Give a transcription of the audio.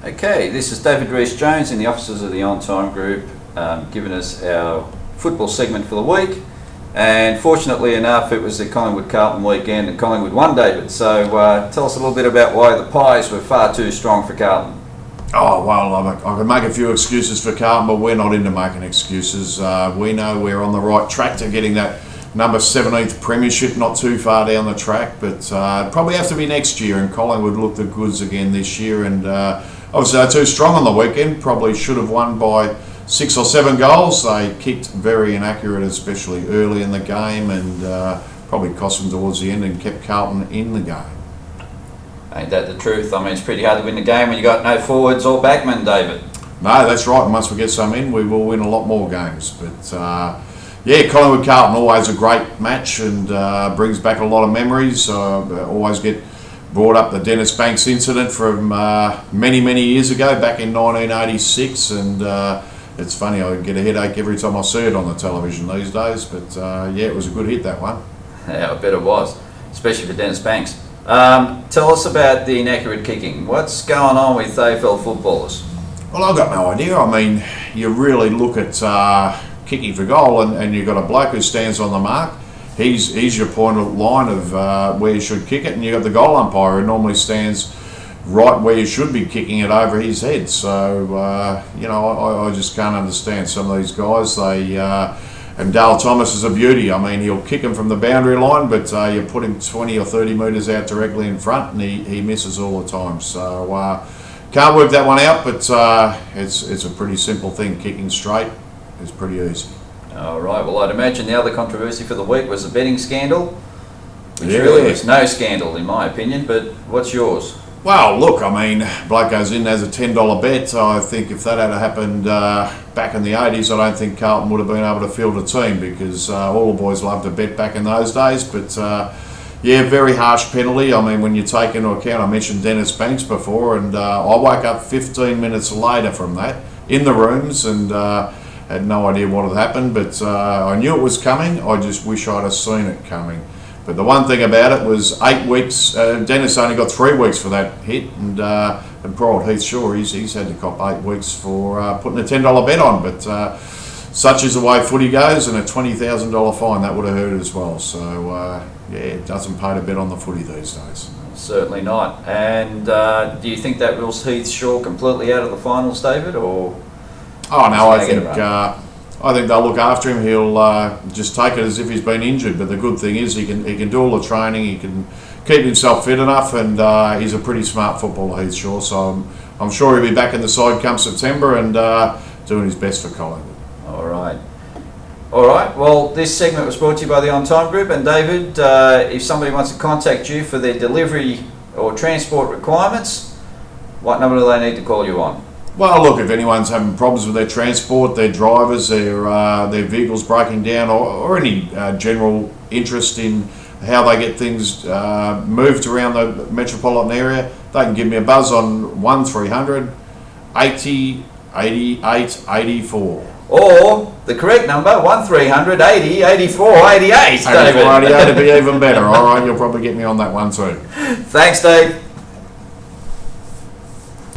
Okay, this is David Rhys-Jones in the offices of the Ontime Group, giving us our football segment for the week. And fortunately enough, it was the Collingwood-Carlton weekend, and Collingwood won, David. So tell us a little bit about why the Pies were far too strong for Carlton. Oh, well, I can make a few excuses for Carlton, but we're not into making excuses. We know we're on the right track to getting that number 17th premiership, not too far down the track, but probably have to be next year, and Collingwood looked the goods again this year, and obviously they're too strong on the weekend, probably should have won by 6 or 7 goals. They kicked very inaccurate, especially early in the game, and probably cost them towards the end and kept Carlton in the game. Ain't that the truth? I mean, it's pretty hard to win the game when you got no forwards or backmen, David. No, that's right, and once we get some in, we will win a lot more games, but yeah, Collingwood-Carlton, always a great match, and brings back a lot of memories. Always get brought up the Dennis Banks incident from many years ago, back in 1986, and it's funny, I get a headache every time I see it on the television these days, but yeah, it was a good hit, that one. Yeah, I bet it was, especially for Dennis Banks. Tell us about the inaccurate kicking. What's going on with AFL footballers? Well, I've got no idea. I mean, you really look at kicking for goal, and you've got a bloke who stands on the mark. He's your point of line of where you should kick it, and you've got the goal umpire who normally stands right where you should be kicking it over his head. So, you know, I just can't understand some of these guys. And Dale Thomas is a beauty. I mean, he'll kick him from the boundary line, but you put him 20 or 30 metres out directly in front, and he misses all the time. So, can't work that one out, but it's a pretty simple thing. Kicking straight is pretty easy. All right, well, I'd imagine the other controversy for the week was the betting scandal, which Yeah. really was no scandal in my opinion, but what's yours? Well, look, I mean, bloke goes in as a $10 bet. I think if that had happened back in the 80s, I don't think Carlton would have been able to field a team, because all the boys loved to bet back in those days. But yeah, very harsh penalty. I mean, when you take into account, I mentioned Dennis Banks before, and I woke up 15 minutes later from that in the rooms, and had no idea what had happened, but I knew it was coming. I just wish I'd have seen it coming. But the one thing about it was 8 weeks. Dennis only got 3 weeks for that hit, and poor old Heath Shaw, he's had to cop 8 weeks for putting a $10 bet on. But such is the way footy goes, and a $20,000 fine, that would have hurt as well. So yeah, it doesn't pay to bet on the footy these days. Certainly not. And do you think that rules Heath Shaw completely out of the finals, David, or? Oh no, I think they'll look after him. He'll just take it as if he's been injured. But the good thing is he can do all the training. He can keep himself fit enough, and he's a pretty smart footballer, Heath Shaw. So I'm sure he'll be back in the side come September, and doing his best for Collingwood. All right. Well, this segment was brought to you by the Ontime Group. And David, if somebody wants to contact you for their delivery or transport requirements, what number do they need to call you on? Well, look, if anyone's having problems with their transport, their drivers, their vehicles breaking down, or any general interest in how they get things moved around the metropolitan area, they can give me a buzz on 1300 80 88 84. Or the correct number, 1300 80 84 88. 84 88 would be even better. All right, you'll probably get me on that one too. Thanks, Dave.